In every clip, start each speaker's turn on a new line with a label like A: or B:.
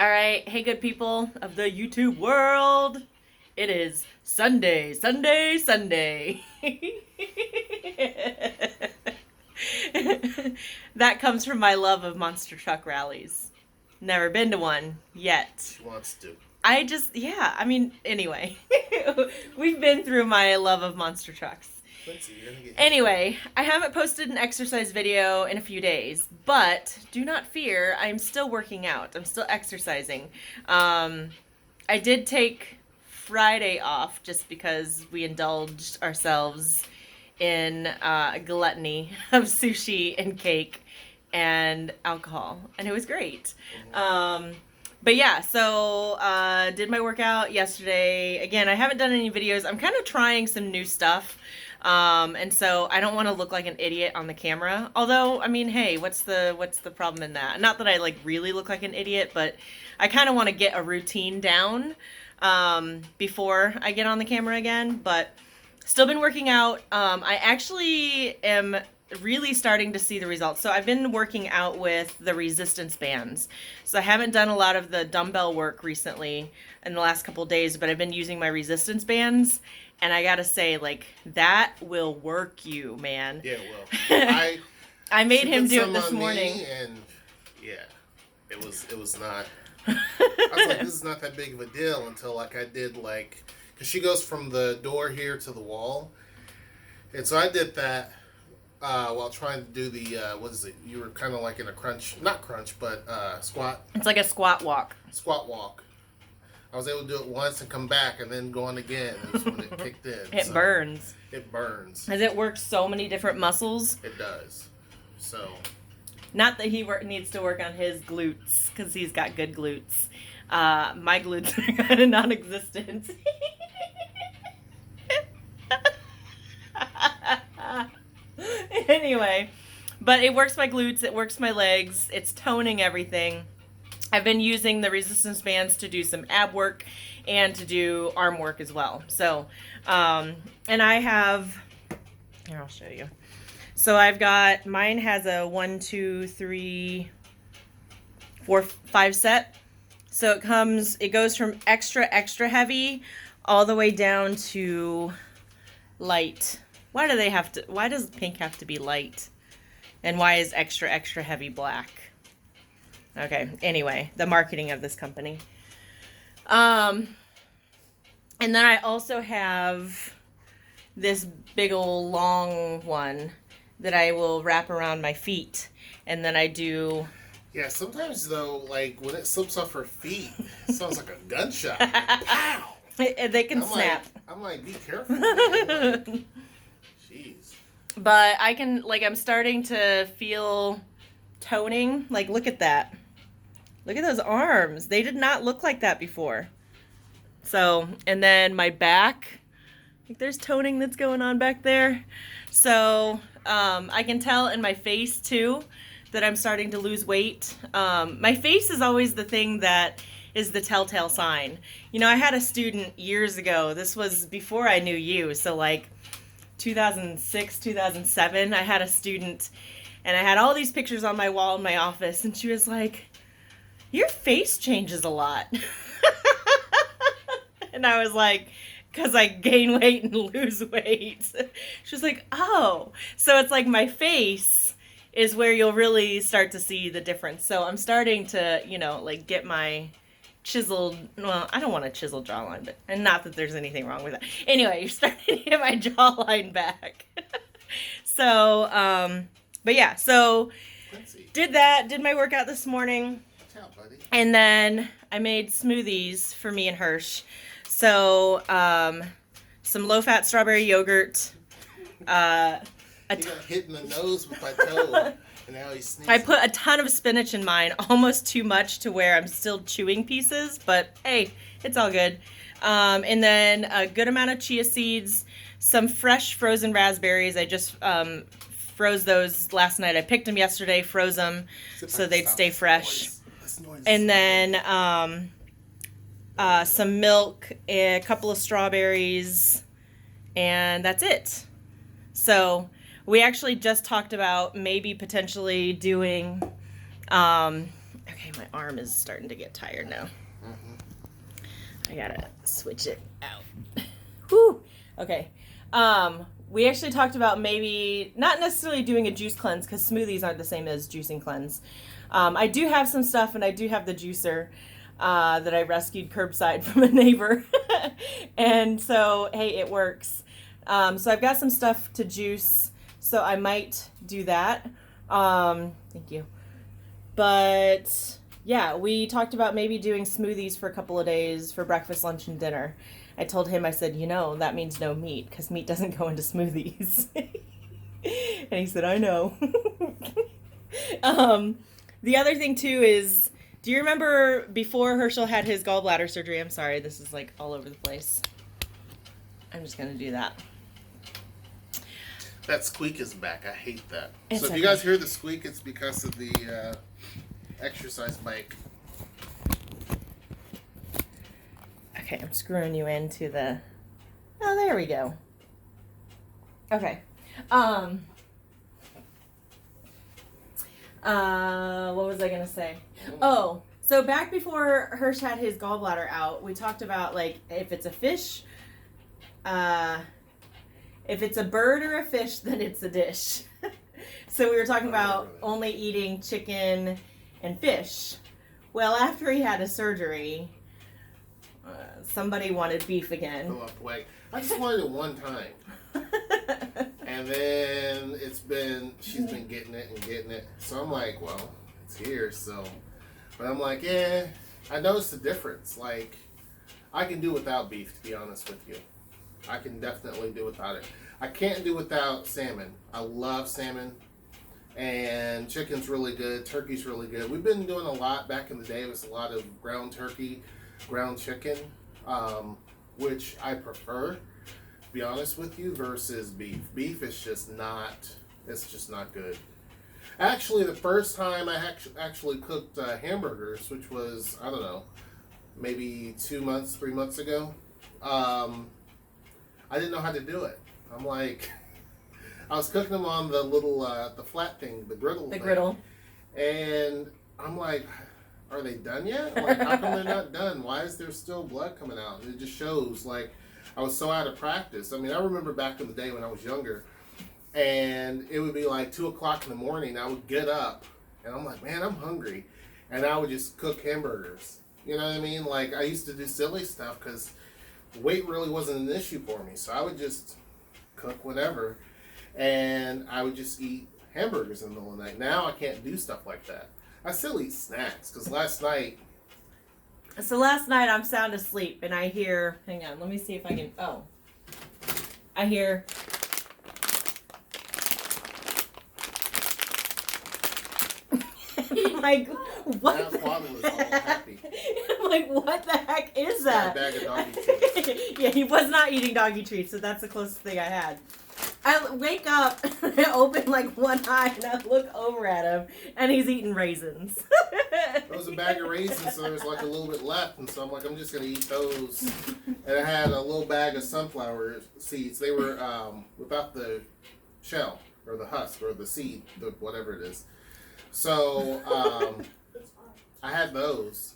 A: All right, hey good people of the YouTube world. It is Sunday, Sunday, Sunday. That comes from my love of monster truck rallies. Never been to one yet.
B: She wants to.
A: Anyway. We've been through my love of monster trucks.
B: Quincy, you're gonna get
A: Anyway, I haven't posted an exercise video in a few days, but do not fear, I'm still working out. I'm still exercising. I did take Friday off just because we indulged ourselves in a gluttony of sushi and cake and alcohol, and it was great. But yeah, so did my workout yesterday. Again, I haven't done any videos. I'm kind of trying some new stuff. And so I don't want to look like an idiot on the camera. Although, I mean, hey, what's the problem in that? Not that I like really look like an idiot, but I kind of want to get a routine down before I get on the camera again. But still been working out. I actually am really starting to see the results. So I've been working out with the resistance bands. So I haven't done a lot of the dumbbell work recently in the last couple of days, but I've been using my resistance bands. And I gotta say, like, that will work you, man.
B: Yeah, well,
A: I made him do it
B: some
A: this
B: on
A: morning.
B: me and yeah, it was not. I was like, this is not that big of a deal until like I did like, because she goes from the door here to the wall, and so I did that while trying to do the what is it? You were kind of like in a crunch, not crunch, but squat.
A: It's like a squat walk.
B: Squat walk. I was able to do it once and come back and then go on again. That's when it kicked in.
A: It burns.
B: It burns.
A: Has it worked so many different muscles?
B: It does. So.
A: Not that he needs to work on his glutes, because he's got good glutes. My glutes are kind of non-existent. Anyway, but it works my glutes, it works my legs, it's toning everything. I've been using the resistance bands to do some ab work and to do arm work as well. So, and I have, here, I'll show you. So I've got, mine has a 1, 2, 3, 4, 5 set. So it goes from extra, extra heavy all the way down to light. Why does pink have to be light? And why is extra, extra heavy black? Okay, anyway, the marketing of this company. And then I also have this big old long one that I will wrap around my feet. And then I do...
B: Yeah, sometimes though, like when it slips off her feet, it sounds like a gunshot. Pow!
A: They can snap.
B: I'm like, be careful. Like, jeez.
A: But I can, like, I'm starting to feel toning. Like, look at that. Look at those arms. They did not look like that before. So, and then my back. Like, there's toning that's going on back there. So, I can tell in my face, too, that I'm starting to lose weight. My face is always the thing that is the telltale sign. You know, I had a student years ago. This was before I knew you. So, like, 2006, 2007, I had a student, and I had all these pictures on my wall in my office, and she was like, your face changes a lot. And I was like, because I gain weight and lose weight. She was like, oh. So it's like my face is where you'll really start to see the difference. So I'm starting to, you know, like get my chiseled, well, I don't want a chiseled jawline, but, and not that there's anything wrong with that. Anyway, you're starting to get my jawline back. So, but yeah, so did my workout this morning. And then I made smoothies for me and Hirsch. So, some low-fat strawberry yogurt.
B: He got hit in the nose with my toe, and now he's sneezing.
A: I put a ton of spinach in mine, almost too much to where I'm still chewing pieces, but hey, it's all good. And then a good amount of chia seeds, some fresh frozen raspberries. I just froze those last night. I picked them yesterday, froze them so they'd stay fresh. And then some milk, a couple of strawberries, and that's it. So we actually just talked about maybe potentially doing Okay, my arm is starting to get tired now. I gotta switch it out. Whew. Okay. We actually talked about maybe not necessarily doing a juice cleanse because smoothies aren't the same as juicing cleanse. I do have some stuff, and I do have the juicer that I rescued curbside from a neighbor. And so, hey, it works. So I've got some stuff to juice, so I might do that. Thank you. But yeah, we talked about maybe doing smoothies for a couple of days for breakfast, lunch, and dinner. I told him, I said, that means no meat because meat doesn't go into smoothies. And he said, I know. The other thing too is, do you remember before Herschel had his gallbladder surgery? I'm sorry, this is like all over the place. I'm just going to do that.
B: That squeak is back. I hate that.
A: It's
B: so if
A: okay.
B: you guys hear the squeak, it's because of the exercise bike.
A: Okay, I'm screwing you into the... Oh, there we go. Okay. What was I gonna say? Oh, so back before Hirsch had his gallbladder out, we talked about like if it's a fish, if it's a bird or a fish, then it's a dish. So we were talking about only eating chicken and fish. Well, after he had his surgery, somebody wanted beef again.
B: I just wanted it one time. And then she's been getting it and getting it. So I'm like, well, it's here, so. But I'm like, yeah, I noticed the difference. Like, I can do without beef, to be honest with you. I can definitely do without it. I can't do without salmon. I love salmon. And chicken's really good. Turkey's really good. We've been doing a lot back in the day. It was a lot of ground turkey, ground chicken, which I prefer, to be honest with you, versus beef. Beef is just not, it's just not good. Actually, the first time I actually cooked hamburgers, which was, I don't know, maybe 2 months, 3 months ago, I didn't know how to do it. I'm like, I was cooking them on the little, the flat thing, the griddle.
A: The griddle.
B: And I'm like, are they done yet? Like, how come they're not done? Why is there still blood coming out? And it just shows, like, I was so out of practice. I mean, I remember back in the day when I was younger, and it would be like 2 o'clock in the morning. I would get up, and I'm like, man, I'm hungry. And I would just cook hamburgers. You know what I mean? Like, I used to do silly stuff because weight really wasn't an issue for me. So I would just cook whatever, and I would just eat hamburgers in the middle of the night. Now I can't do stuff like that. I still eat snacks because last night.
A: So last night I'm sound asleep and I hear, hang on, let me see if I can, I hear. I'm like, what?
B: That Father was all happy.
A: I'm like, what the heck is that?
B: Got a bag of doggy treats.
A: Yeah, he was not eating doggy treats, so that's the closest thing I had. I wake up, I open like one eye, and I look over at him, and he's eating raisins.
B: It was a bag of raisins, so there was like a little bit left, and so I'm like, I'm just gonna eat those. And I had a little bag of sunflower seeds. They were without the shell or the husk or the seed, whatever it is. So I had those,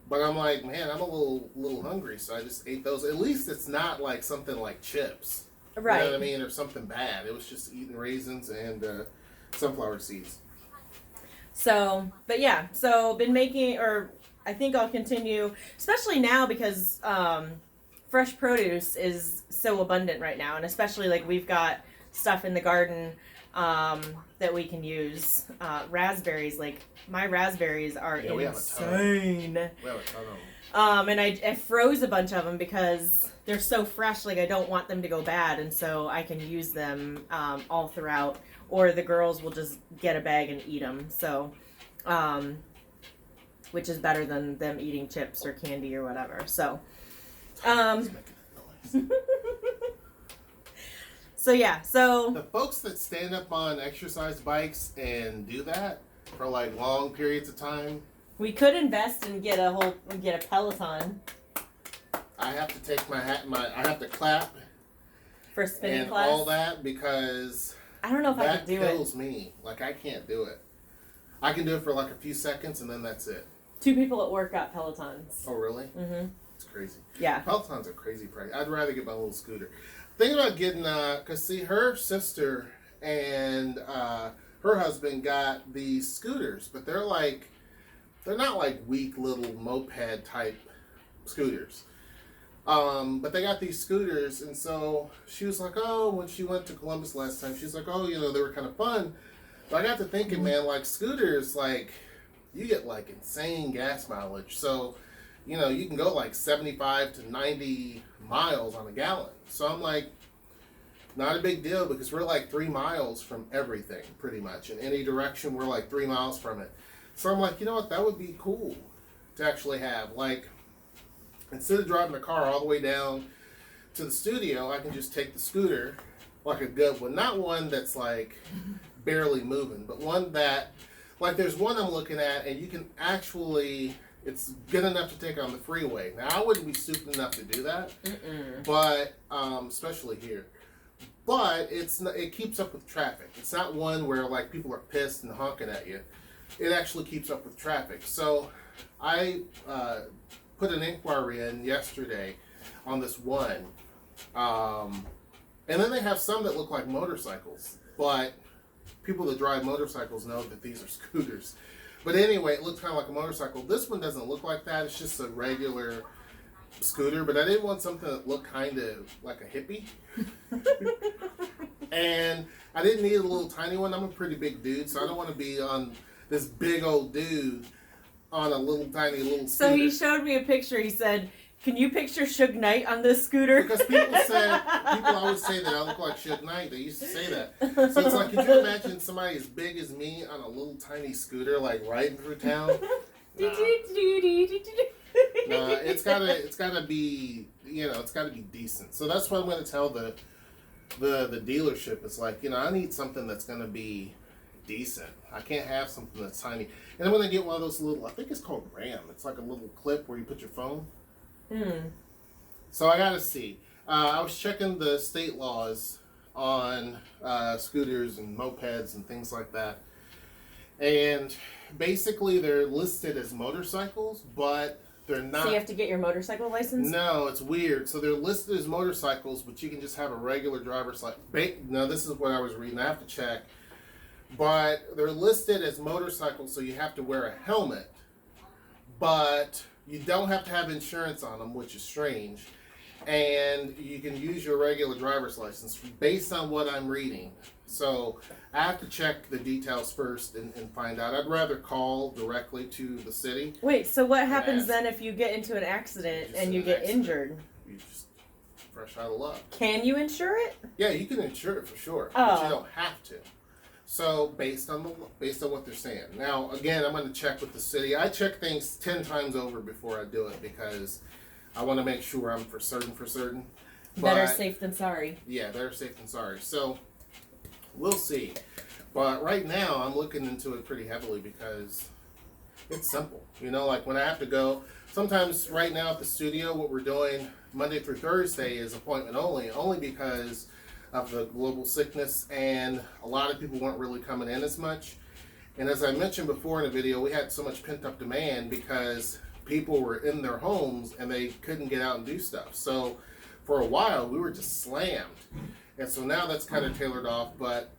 B: but I'm like, man, I'm a little hungry, so I just ate those. At least it's not like something like chips.
A: Right.
B: You know what I mean? Or something bad. It was just eating raisins and sunflower seeds.
A: So, but yeah, so been making, or I think I'll continue, especially now because fresh produce is so abundant right now, and especially like we've got stuff in the garden that we can use. Raspberries, like my raspberries are insane.
B: We have a ton of them.
A: And I froze a bunch of them because they're so fresh, like I don't want them to go bad, and so I can use them all throughout, or the girls will just get a bag and eat them, so, which is better than them eating chips or candy or whatever, so. So yeah, so.
B: The folks that stand up on exercise bikes and do that for like long periods of time.
A: We could invest and get a Peloton.
B: I have to take I have to clap
A: For spinning
B: and
A: class.
B: all that because
A: I don't know if I could do it.
B: that kills me. Like I can't do it. I can do it for like a few seconds and then that's it.
A: 2 people at work got Pelotons.
B: Oh, really?
A: Mm-hmm.
B: It's crazy.
A: Yeah.
B: Pelotons are crazy price. I'd rather get my little scooter. Thinking about getting, because see, her sister and her husband got these scooters, but they're not like weak little moped type scooters. But they got these scooters, and so she was like, oh, when she went to Columbus last time, she's like, oh, they were kind of fun. But I got to thinking, man, like scooters, like you get like insane gas mileage. So, you can go like 75 to 90 miles on a gallon. So I'm like, not a big deal because we're like 3 miles from everything, pretty much. In any direction, we're like 3 miles from it. So I'm like, you know what, that would be cool to actually have. Like, instead of driving a car all the way down to the studio, I can just take the scooter, like a good one. Not one that's like barely moving, but one that, like there's one I'm looking at and you can actually, it's good enough to take on the freeway. Now, I wouldn't be stupid enough to do that, but especially here. But it keeps up with traffic. It's not one where like people are pissed and honking at you. It actually keeps up with traffic. So I put an inquiry in yesterday on this one. And then they have some that look like motorcycles. But people that drive motorcycles know that these are scooters. But anyway, it looks kind of like a motorcycle. This one doesn't look like that. It's just a regular scooter. But I didn't want something that looked kind of like a hippie. And I didn't need a little tiny one. I'm a pretty big dude, so I don't want to be on this big old dude on a little tiny little scooter.
A: So he showed me a picture. He said, can you picture Suge Knight on this scooter?
B: Because people always say that I look like Suge Knight. They used to say that. So it's like, could you imagine somebody as big as me on a little tiny scooter, like riding through town? Nah. Nah, it's gotta be, it's gotta be decent. So that's what I'm gonna tell the dealership. It's like, I need something that's gonna be decent. I can't have something that's tiny. And I'm gonna get one of those little, I think it's called RAM. It's like a little clip where you put your phone. So I gotta see. I was checking the state laws on scooters and mopeds and things like that. And basically they're listed as motorcycles, but they're not.
A: So you have to get your motorcycle license?
B: No, it's weird. So they're listed as motorcycles, but you can just have a regular driver's license. No, this is what I was reading. I have to check. But they're listed as motorcycles, so you have to wear a helmet. But you don't have to have insurance on them, which is strange. And you can use your regular driver's license based on what I'm reading. So I have to check the details first and find out. I'd rather call directly to the city.
A: Wait, so what happens then if you get into an accident and you get injured?
B: You just fresh out of luck.
A: Can you insure it?
B: Yeah, you can insure it for sure, but you don't have to. So based on what they're saying. Now, again, I'm going to check with the city. I check things 10 times over before I do it because I want to make sure I'm for certain.
A: Better safe than sorry.
B: Yeah, better safe than sorry. So we'll see. But right now, I'm looking into it pretty heavily because it's simple. Like when I have to go, sometimes right now at the studio, what we're doing Monday through Thursday is appointment only because of the global sickness, and a lot of people weren't really coming in as much. And as I mentioned before in the video, we had so much pent-up demand because people were in their homes and they couldn't get out and do stuff. So for a while, we were just slammed. And so now that's kind of tailored off, but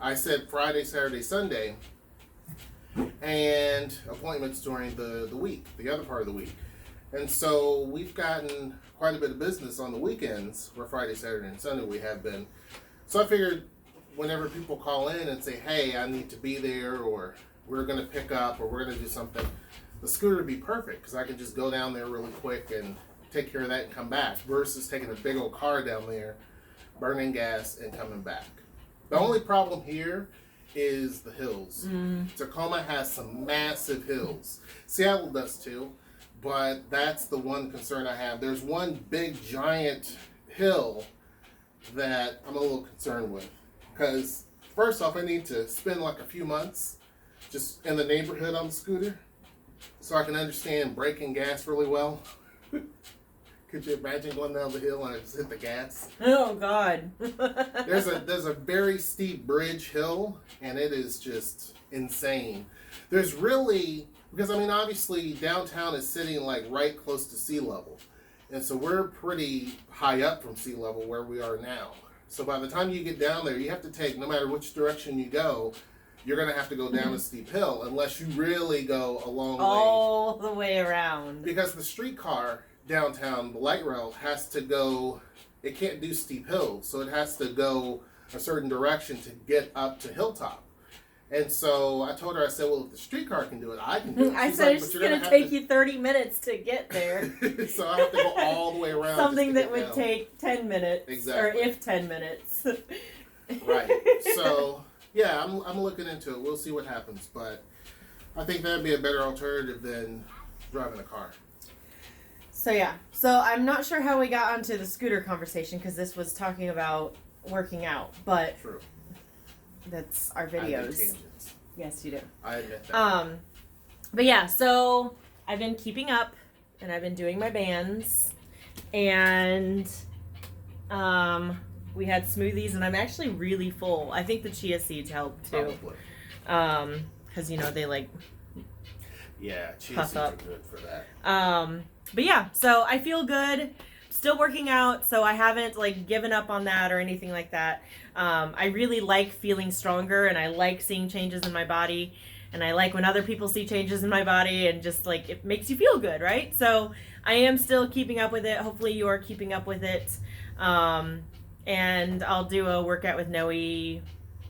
B: I said Friday, Saturday, Sunday, and appointments during the week, the other part of the week. And so we've gotten quite a bit of business on the weekends, where Friday, Saturday, and Sunday we have been. So I figured whenever people call in and say, hey, I need to be there, or we're going to pick up, or we're going to do something, the scooter would be perfect because I can just go down there really quick and take care of that and come back, versus taking a big old car down there, burning gas, and coming back. The only problem here is the hills. Tacoma has some massive hills. Seattle does too. But that's the one concern I have. There's one big giant hill that I'm a little concerned with. Because first off, I need to spend like a few months just in the neighborhood on the scooter so I can understand braking gas really well. Could you imagine going down the hill and I just hit the gas?
A: Oh God.
B: There's a very steep bridge hill, and it is just insane. There's really, because I mean, obviously downtown is sitting like right close to sea level. And so we're pretty high up from sea level where we are now. So by the time you get down there, you have to take, no matter which direction you go, you're going to have to go down a steep hill unless you really go a long way.
A: All the way around.
B: Because the streetcar downtown, the light rail, has to go, it can't do steep hills. So it has to go a certain direction to get up to Hilltop. And so I told her, I said, well, if the streetcar can do it, I can do it.
A: I
B: She's
A: said
B: like,
A: it's
B: "But
A: just
B: you're
A: going to
B: gonna
A: take you 30 minutes to get there.
B: So I have to go all the way around.
A: Something
B: just to
A: that
B: get
A: would
B: down.
A: take 10 minutes.
B: Exactly.
A: Or if 10 minutes.
B: Right. So, yeah, I'm looking into it. We'll see what happens. But I think that'd be a better alternative than driving a car.
A: So, yeah. So, I'm not sure how we got onto the scooter conversation because this was talking about working out. But
B: True.
A: that's our
B: I do
A: videos.
B: tangents.
A: Yes, you do.
B: I admit that.
A: But yeah, so I've been keeping up and I've been doing my bands and we had smoothies and I'm actually really full. I think the chia seeds help too.
B: Probably.
A: Cause you know, they like,
B: Yeah, chia
A: puff
B: seeds are
A: up.
B: good for that.
A: but yeah, so I feel good. Still working out, so I haven't like given up on that or anything like that. I really like feeling stronger and I like seeing changes in my body and I like when other people see changes in my body and just like it makes you feel good, right? So I am still keeping up with it. Hopefully you are keeping up with it. And I'll do a workout with Noe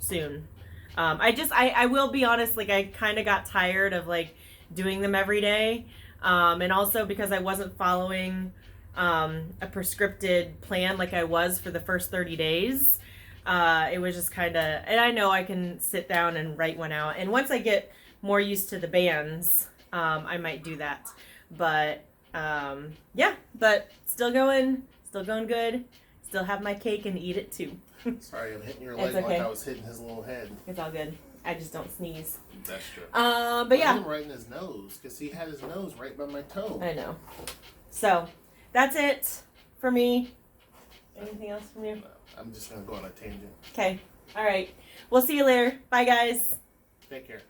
A: soon. I will be honest, like I kind of got tired of like doing them every day. And also because I wasn't following a prescripted plan like I was for the first 30 days. It was just kind of, and I know I can sit down and write one out. And once I get more used to the bands, I might do that. But yeah, but still going good. Still have my cake and eat it too.
B: Sorry, I'm hitting your
A: It's
B: leg
A: okay.
B: like I was hitting his little head.
A: It's all good. I just don't sneeze.
B: That's true.
A: But yeah.
B: I'm right in his nose because he had his nose right by my toe.
A: I know. So that's it for me. Anything else from you?
B: No, I'm just gonna go on a tangent.
A: Okay. All right. We'll see you later. Bye, guys.
B: Take care.